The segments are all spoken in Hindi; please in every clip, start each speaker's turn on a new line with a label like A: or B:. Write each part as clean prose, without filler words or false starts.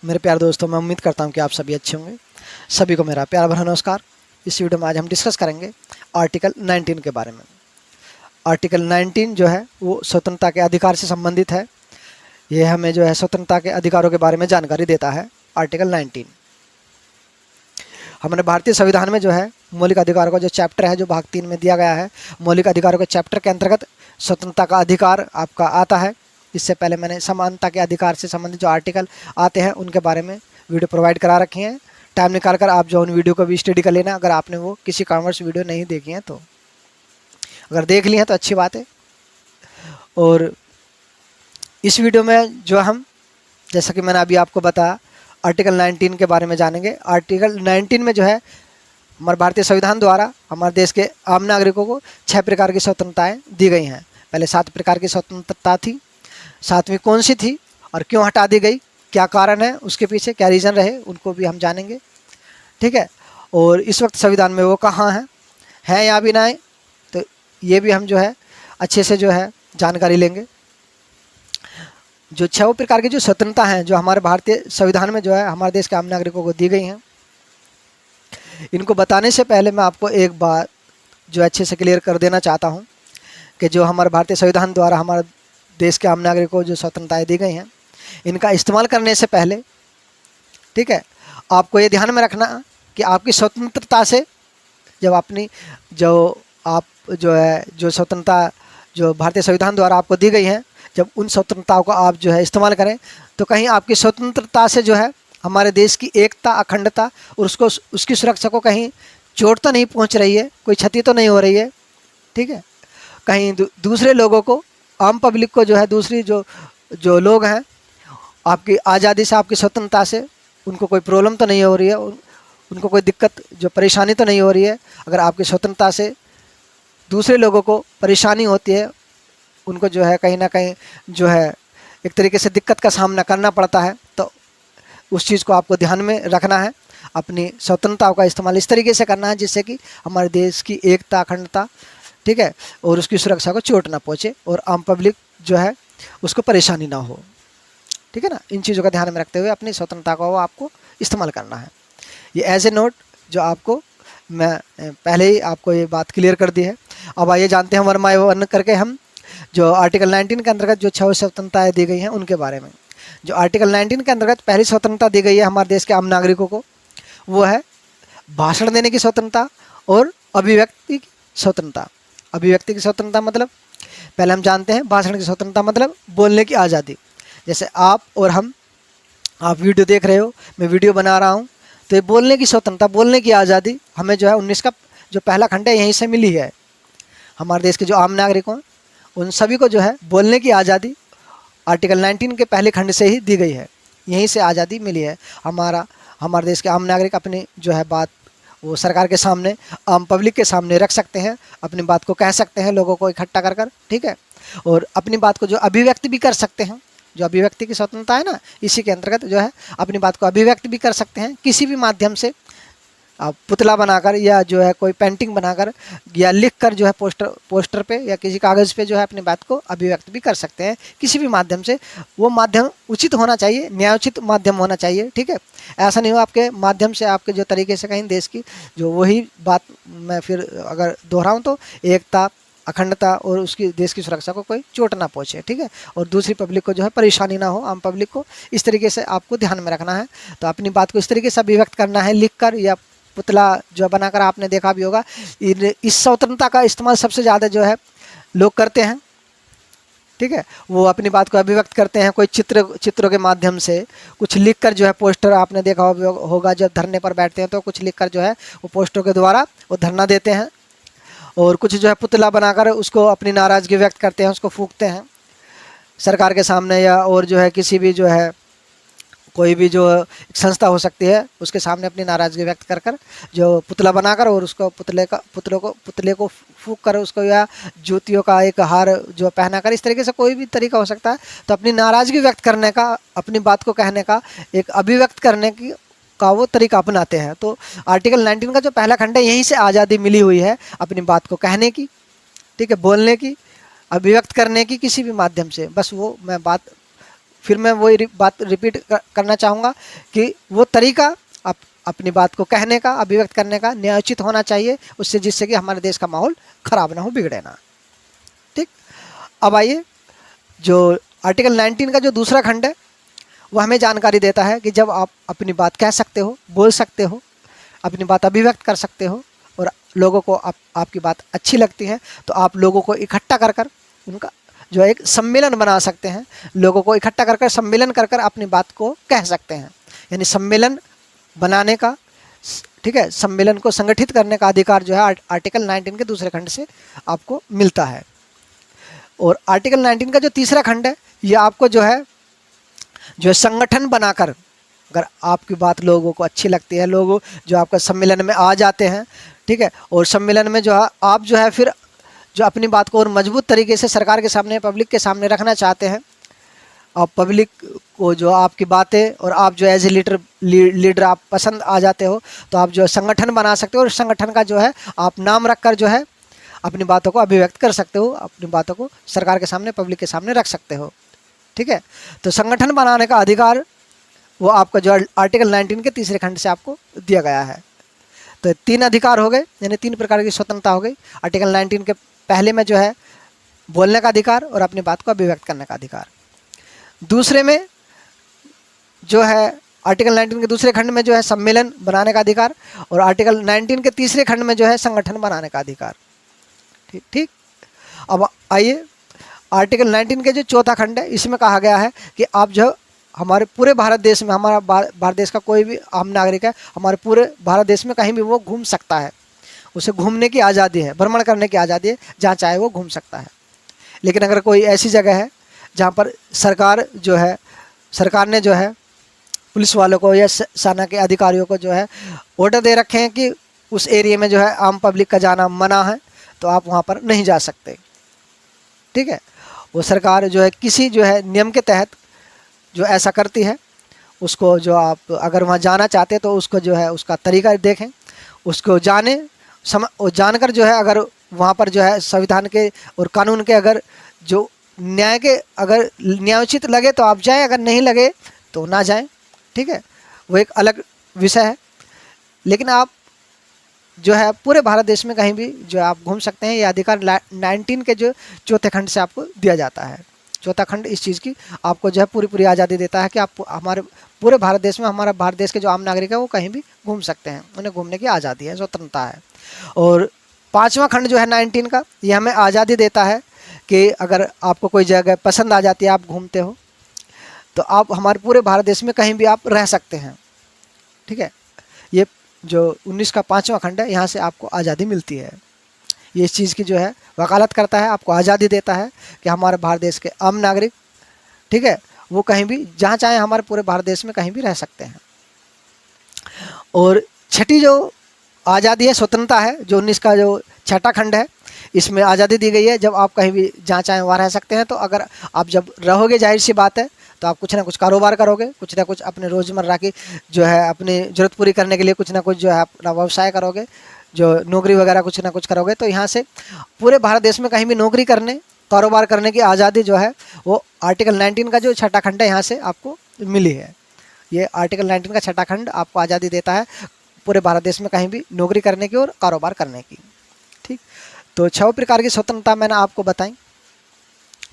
A: मेरे प्यारे दोस्तों, मैं उम्मीद करता हूं कि आप सभी अच्छे होंगे। सभी को मेरा प्यार भरा नमस्कार। इस वीडियो में आज हम डिस्कस करेंगे आर्टिकल 19 के बारे में। आर्टिकल 19 जो है वो स्वतंत्रता के अधिकार से संबंधित है। ये हमें जो है स्वतंत्रता के अधिकारों के बारे में जानकारी देता है। आर्टिकल 19 हमारे भारतीय संविधान में जो है मौलिक अधिकारों का जो चैप्टर है, जो भाग 3 में दिया गया है, मौलिक अधिकारों के चैप्टर के अंतर्गत स्वतंत्रता का अधिकार आपका आता है। इससे पहले मैंने समानता के अधिकार से संबंधित जो आर्टिकल आते हैं उनके बारे में वीडियो प्रोवाइड करा रखी हैं। टाइम निकाल कर आप जो उन वीडियो को भी स्टडी कर लेना, अगर आपने वो किसी कारणवश वीडियो नहीं देखी हैं तो। अगर देख ली हैं तो अच्छी बात है। और इस वीडियो में जो हम, जैसा कि मैंने अभी आपको बताया, आर्टिकल 19 के बारे में जानेंगे। आर्टिकल 19 में जो है हमारे भारतीय संविधान द्वारा हमारे देश के आम नागरिकों को 6 प्रकार की स्वतंत्रताएं दी गई हैं। पहले 7 प्रकार की स्वतंत्रता थी। 7वीं कौन सी थी और क्यों हटा दी गई, क्या कारण है, उसके पीछे क्या रीज़न रहे, उनको भी हम जानेंगे। ठीक है। और इस वक्त संविधान में वो कहाँ हैं या भी ना है, तो ये भी हम जो है अच्छे से जो है जानकारी लेंगे। जो 6 प्रकार की जो स्वतंत्रता हैं जो हमारे भारतीय संविधान में जो है हमारे देश के आम नागरिकों को दी गई हैं, इनको बताने से पहले मैं आपको एक बात जो अच्छे से क्लियर कर देना चाहता हूं कि जो हमारे भारतीय संविधान द्वारा हमारे देश के आम नागरिकों को जो स्वतंत्रताएं दी गई हैं, इनका इस्तेमाल करने से पहले, ठीक है, आपको ये ध्यान में रखना कि आपकी स्वतंत्रता से जब अपनी जो आप जो है जो स्वतंत्रता जो भारतीय संविधान द्वारा आपको दी गई है, जब उन स्वतंत्रताओं को आप जो है इस्तेमाल करें तो कहीं आपकी स्वतंत्रता से जो है हमारे देश की एकता, अखंडता और उसकी सुरक्षा को कहीं चोट तो नहीं पहुंच रही है, कोई क्षति तो नहीं हो रही है। ठीक है। कहीं दूसरे लोगों को, आम पब्लिक को जो है, दूसरी जो लोग हैं, आपकी आज़ादी से, आपकी स्वतंत्रता से उनको कोई प्रॉब्लम तो नहीं हो रही है, उनको कोई दिक्कत, जो परेशानी तो नहीं हो रही है। अगर आपकी स्वतंत्रता से दूसरे लोगों को परेशानी होती है, उनको जो है कहीं ना कहीं जो है एक तरीके से दिक्कत का सामना करना पड़ता है, तो उस चीज़ को आपको ध्यान में रखना है। अपनी स्वतंत्रता का इस्तेमाल इस तरीके से करना है जिससे कि हमारे देश की एकता, अखंडता, ठीक है, और उसकी सुरक्षा को चोट ना पहुँचे और आम पब्लिक जो है उसको परेशानी ना हो। ठीक है ना। इन चीज़ों का ध्यान में रखते हुए अपनी स्वतंत्रता को आपको इस्तेमाल करना है। ये एज ए नोट जो आपको मैं पहले ही आपको ये बात क्लियर कर दी है। अब आइए जानते हैं वन बाय वन करके हम जो आर्टिकल 19 के अंतर्गत जो 6 स्वतंत्रताएं दी गई हैं उनके बारे में। जो आर्टिकल 19 के अंतर्गत पहली स्वतंत्रता दी गई है हमारे देश के आम नागरिकों को, वो है भाषण देने की स्वतंत्रता और अभिव्यक्ति की स्वतंत्रता। अभिव्यक्ति की स्वतंत्रता मतलब, पहले हम जानते हैं भाषण की स्वतंत्रता मतलब बोलने की आज़ादी। जैसे आप और हम, आप वीडियो देख रहे हो, मैं वीडियो बना रहा हूँ, तो ये बोलने की स्वतंत्रता, बोलने की आज़ादी हमें जो है 19 का जो पहला खंड है यहीं से मिली है। हमारे देश के जो आम नागरिक हैं उन सभी को जो है बोलने की आज़ादी आर्टिकल 19 के पहले खंड से ही दी गई है, यहीं से आज़ादी मिली है। हमारे देश के आम नागरिक अपनी जो है बात वो सरकार के सामने, आम पब्लिक के सामने रख सकते हैं, अपनी बात को कह सकते हैं लोगों को इकट्ठा कर कर, ठीक है, और अपनी बात को जो अभिव्यक्ति भी कर सकते हैं। जो अभिव्यक्ति की स्वतंत्रता है ना, इसी के अंतर्गत जो है अपनी बात को अभिव्यक्त भी कर सकते हैं किसी भी माध्यम से, आप पुतला बनाकर या जो है कोई पेंटिंग बनाकर या लिखकर जो है पोस्टर पे या किसी कागज़ पे जो है अपनी बात को अभिव्यक्त भी कर सकते हैं किसी भी माध्यम से। वो माध्यम उचित होना चाहिए, न्यायोचित माध्यम होना चाहिए। ठीक है। ऐसा नहीं हो आपके माध्यम से, आपके जो तरीके से कहीं देश की जो वही बात मैं फिर अगर दोहराऊँ तो एकता, अखंडता और उसकी देश की सुरक्षा को कोई चोट ना पहुँचे। ठीक है। और दूसरी पब्लिक को जो है परेशानी ना हो, आम पब्लिक को, इस तरीके से आपको ध्यान में रखना है। तो अपनी बात को इस तरीके से अभिव्यक्त करना है, लिख कर या पुतला जो बनाकर, आपने देखा भी होगा। इस स्वतंत्रता का इस्तेमाल सबसे ज़्यादा जो है लोग करते हैं। ठीक है। वो अपनी बात को अभिव्यक्त करते हैं कोई चित्रों के माध्यम से, कुछ लिखकर जो है पोस्टर, आपने देखा होगा जब धरने पर बैठते हैं तो कुछ लिखकर जो है वो पोस्टरों के द्वारा वो धरना देते हैं, और कुछ जो है पुतला बनाकर उसको अपनी नाराज़गी व्यक्त करते हैं, उसको फूंकते हैं सरकार के सामने, या और जो है किसी भी जो है कोई भी जो संस्था हो सकती है उसके सामने अपनी नाराज़गी व्यक्त कर कर जो पुतला बनाकर और उसको पुतले को फूंक कर उसको, या जूतियों का एक हार जो पहना कर, इस तरीके से कोई भी तरीका हो सकता है। तो अपनी नाराज़गी व्यक्त करने का, अपनी बात को कहने का, एक अभिव्यक्त करने की का वो तरीका अपनाते हैं। तो आर्टिकल 19 का जो पहला खंड है यहीं से आज़ादी मिली हुई है अपनी बात को कहने की, ठीक है, बोलने की, अभिव्यक्त करने की किसी भी माध्यम से। बस वो मैं बात फिर मैं वही बात रिपीट करना चाहूँगा कि वो तरीका आप अपनी बात को कहने का, अभिव्यक्त करने का न्यायोचित होना चाहिए, उससे जिससे कि हमारे देश का माहौल खराब ना हो, बिगड़े ना। ठीक, अब आइए जो आर्टिकल 19 का जो दूसरा खंड है वो हमें जानकारी देता है कि जब आप अपनी बात कह सकते हो, बोल सकते हो, अपनी बात अभिव्यक्त कर सकते हो और लोगों को आपकी बात अच्छी लगती है, तो आप लोगों को इकट्ठा कर कर उनका जो है एक सम्मेलन बना सकते हैं। लोगों को इकट्ठा कर कर सम्मेलन कर कर अपनी बात को कह सकते हैं, यानी सम्मेलन बनाने का, ठीक है, सम्मेलन को संगठित करने का अधिकार जो है आर्टिकल 19 के दूसरे खंड से आपको मिलता है। और आर्टिकल 19 का जो तीसरा खंड है ये आपको जो है संगठन बनाकर, अगर आपकी बात लोगों को अच्छी लगती है, लोग जो आपका सम्मेलन में आ जाते हैं, ठीक है, और सम्मेलन में जो है आप जो है फिर जो अपनी बात को और मजबूत तरीके से सरकार के सामने, पब्लिक के सामने रखना चाहते हैं, और पब्लिक को जो आपकी बातें और आप जो एज ए लीडर आप पसंद आ जाते हो, तो आप जो संगठन बना सकते हो और संगठन का जो है आप नाम रखकर जो है अपनी बातों को अभिव्यक्त कर सकते हो, अपनी बातों को सरकार के सामने, पब्लिक के सामने रख सकते हो। ठीक है, तो संगठन बनाने का अधिकार वो आपका जो आर्टिकल 19 के तीसरे खंड से आपको दिया गया है। तो 3 अधिकार हो गए, यानी 3 प्रकार की स्वतंत्रता हो गई। आर्टिकल 19 के पहले में जो है बोलने का अधिकार और अपनी बात को अभिव्यक्त करने का अधिकार। दूसरे में जो है आर्टिकल 19 के दूसरे खंड में जो है सम्मेलन बनाने का अधिकार, और आर्टिकल 19 के तीसरे खंड में जो है संगठन बनाने का अधिकार। ठीक ठीक, अब आइए आर्टिकल 19 के जो चौथा खंड है इसमें कहा गया है कि आप जो हमारे पूरे भारत देश में, हमारा भारत देश का कोई भी आम नागरिक है हमारे पूरे भारत देश में कहीं भी वो घूम सकता है, उसे घूमने की आज़ादी है, भ्रमण करने की आज़ादी है, जहाँ चाहे वो घूम सकता है। लेकिन अगर कोई ऐसी जगह है जहाँ पर सरकार ने जो है पुलिस वालों को या सेना के अधिकारियों को जो है ऑर्डर दे रखे हैं कि उस एरिया में जो है आम पब्लिक का जाना मना है, तो आप वहाँ पर नहीं जा सकते। ठीक है, वो सरकार जो है किसी जो है नियम के तहत जो ऐसा करती है, उसको जो आप अगर वहाँ जाना चाहते तो उसको जो है उसका तरीका देखें, उसको जानकर जो है अगर वहाँ पर जो है संविधान के और कानून के अगर जो न्याय के अगर न्यायोचित लगे तो आप जाएं, अगर नहीं लगे तो ना जाएं। ठीक है, वो एक अलग विषय है। लेकिन आप जो है पूरे भारत देश में कहीं भी जो आप घूम सकते हैं, ये अधिकार 19 के जो चौथे खंड से आपको दिया जाता है। चौथा खंड इस चीज़ की आपको जो है पूरी आज़ादी देता है कि आप हमारे पूरे भारत देश में, हमारा भारत देश के जो आम नागरिक है वो कहीं भी घूम सकते हैं, उन्हें घूमने की आज़ादी है, स्वतंत्रता है। और 5वां खंड जो है 19 का, ये हमें आज़ादी देता है कि अगर आपको कोई जगह पसंद आ जाती है, आप घूमते हो, तो आप हमारे पूरे भारत देश में कहीं भी आप रह सकते हैं। ठीक है, ये जो 19 का 5वां खंड है, यहाँ से आपको आज़ादी मिलती है। ये इस चीज़ की जो है वकालत करता है, आपको आज़ादी देता है कि हमारे भारत देश के आम नागरिक, ठीक है, वो कहीं भी जहाँ चाहे हमारे पूरे भारत देश में कहीं भी रह सकते हैं। और छठी जो आज़ादी है, स्वतंत्रता है, जो 19 का जो छठा खंड है, इसमें आज़ादी दी गई है जब आप कहीं भी जहाँ चाहें वहाँ रह सकते हैं। तो अगर आप जब रहोगे, जाहिर सी बात है, तो आप कुछ ना कुछ कारोबार करोगे, कुछ ना कुछ अपने रोज़मर्रा की जो है अपनी ज़रूरत पूरी करने के लिए कुछ ना कुछ जो है अपना व्यवसाय करोगे, जो नौकरी वगैरह कुछ ना कुछ करोगे। तो यहाँ से पूरे भारत देश में कहीं भी नौकरी करने, कारोबार करने की आज़ादी जो है वो आर्टिकल 19 का जो छठा खंड है यहाँ से आपको मिली है। ये आर्टिकल 19 का छठा खंड आपको आज़ादी देता है पूरे भारत देश में कहीं भी नौकरी करने की और कारोबार करने की। ठीक, तो 6 प्रकार की स्वतंत्रता मैंने आपको बताई।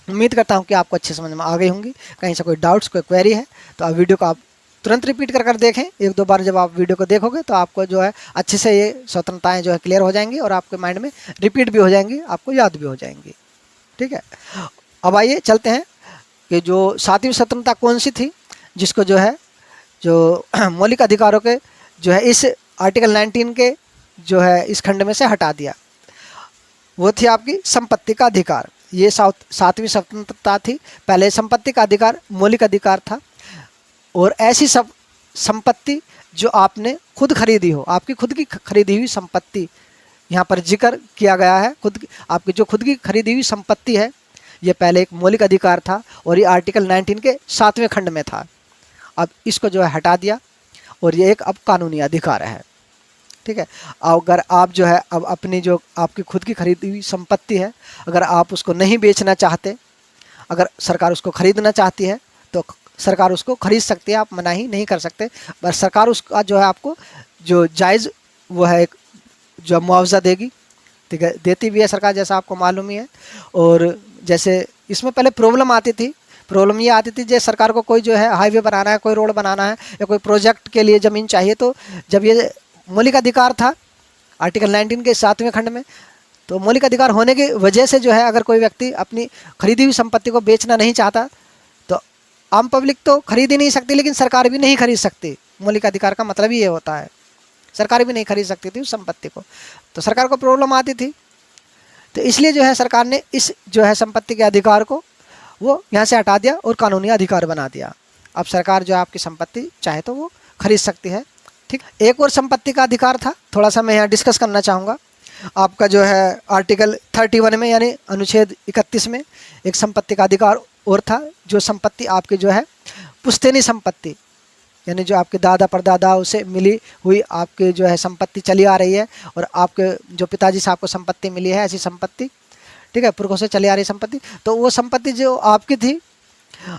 A: उम्मीद करता हूँ कि आपको अच्छे समझ में आ गई होंगी। कहीं से कोई डाउट्स, कोई क्वेरी है तो आप वीडियो को आप तुरंत रिपीट कर देखें। 1-2 बार जब आप वीडियो को देखोगे तो आपको जो है अच्छे से ये स्वतंत्रताएँ जो है क्लियर हो जाएंगी और आपके माइंड में रिपीट भी हो जाएंगी, आपको याद भी हो जाएंगी। ठीक है, अब आइए चलते हैं कि जो 7वीं स्वतंत्रता कौन सी थी, जिसको जो है जो मौलिक अधिकारों के जो है इस आर्टिकल 19 के जो है इस खंड में से हटा दिया। वो थी आपकी संपत्ति का अधिकार। ये 7वीं स्वतंत्रता थी। पहले संपत्ति का अधिकार मौलिक अधिकार था, और ऐसी सब संपत्ति जो आपने खुद खरीदी हो, आपकी खुद की खरीदी हुई संपत्ति, यहाँ पर जिक्र किया गया है आपकी जो खुद की खरीदी हुई संपत्ति है, ये पहले एक मौलिक अधिकार था और ये आर्टिकल 19 के 7वें खंड में था। अब इसको जो है हटा दिया और ये एक अब कानूनी अधिकार है। ठीक है, अगर आप जो है अब अपनी जो आपकी खुद की खरीदी हुई संपत्ति है, अगर आप उसको नहीं बेचना चाहते, अगर सरकार उसको खरीदना चाहती है, तो सरकार उसको खरीद सकती है, आप मना ही नहीं कर सकते। बस सरकार उसका जो है आपको जो जायज़ वो है एक जो मुआवजा देगी, ठीक है, देती भी है सरकार, जैसा आपको मालूम ही है। और जैसे इसमें पहले प्रॉब्लम आती थी, प्रॉब्लम ये आती थी जैसे सरकार को कोई जो है हाईवे बनाना है, कोई रोड बनाना है या कोई प्रोजेक्ट के लिए ज़मीन चाहिए, तो जब ये मौलिक अधिकार था आर्टिकल 19 के 7वें खंड में, तो मौलिक अधिकार होने की वजह से जो है अगर कोई व्यक्ति अपनी खरीदी हुई संपत्ति को बेचना नहीं चाहता तो आम पब्लिक तो खरीद ही नहीं सकती, लेकिन सरकार भी नहीं खरीद सकती। मौलिक अधिकार का मतलब ही ये होता है, सरकार भी नहीं खरीद सकती थी उस संपत्ति को, तो सरकार को प्रॉब्लम आती थी। तो इसलिए जो है सरकार ने इस जो है संपत्ति के अधिकार को वो यहाँ से हटा दिया और कानूनी अधिकार बना दिया। अब सरकार जो है आपकी संपत्ति चाहे तो वो खरीद सकती है। ठीक, एक और संपत्ति का अधिकार था, थोड़ा सा मैं यहाँ डिस्कस करना चाहूँगा। आपका जो है आर्टिकल 31 में यानी अनुच्छेद 31 में एक संपत्ति का अधिकार और था, जो संपत्ति आपकी जो है पुश्तैनी संपत्ति, यानी जो आपके दादा परदादाओं से मिली हुई आपके जो है संपत्ति चली आ रही है, और आपके जो पिताजी से आपको संपत्ति मिली है ऐसी संपत्ति, ठीक है, पुरखों से चली आ रही संपत्ति, तो वो संपत्ति जो आपकी थी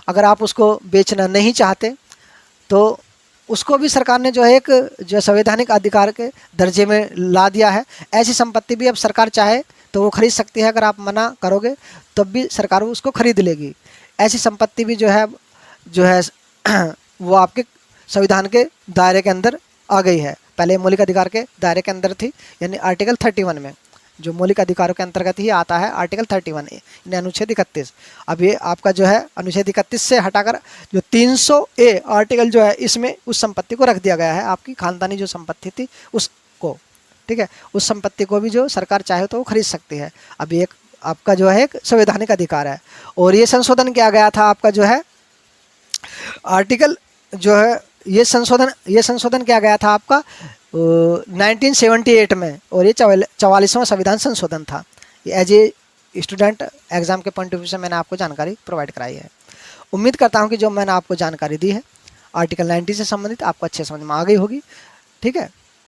A: अगर आप उसको बेचना नहीं चाहते तो उसको भी सरकार ने जो है एक जो संवैधानिक अधिकार के दर्जे में ला दिया है। ऐसी संपत्ति भी अब सरकार चाहे तो वो खरीद सकती है, अगर आप मना करोगे तब भी सरकार उसको खरीद लेगी। ऐसी संपत्ति भी जो है वो आपके संविधान के दायरे के अंदर आ गई है। पहले मौलिक अधिकार के दायरे के अंदर थी, यानी आर्टिकल 31 में, जो मौलिक अधिकारों के अंतर्गत ही आता है आर्टिकल 31 यानी अनुच्छेद 31। अब ये आपका जो है अनुच्छेद 31 से हटाकर जो 300A आर्टिकल जो है इसमें उस संपत्ति को रख दिया गया है, आपकी खानदानी जो संपत्ति थी उसको, ठीक है, उस संपत्ति को भी जो सरकार चाहे तो वो खरीद सकती है। अब एक आपका जो है एक संवैधानिक अधिकार है। और ये संशोधन किया गया था आपका जो है आर्टिकल जो है ये संशोधन किया गया था आपका 1978 में, और ये 44वां संविधान संशोधन था। ये एज ए स्टूडेंट एग्ज़ाम के पॉइंट ऑफ व्यू से मैंने आपको जानकारी प्रोवाइड कराई है। उम्मीद करता हूँ कि जो मैंने आपको जानकारी दी है आर्टिकल 19 से संबंधित आपको अच्छे समझ में आ गई होगी। ठीक है।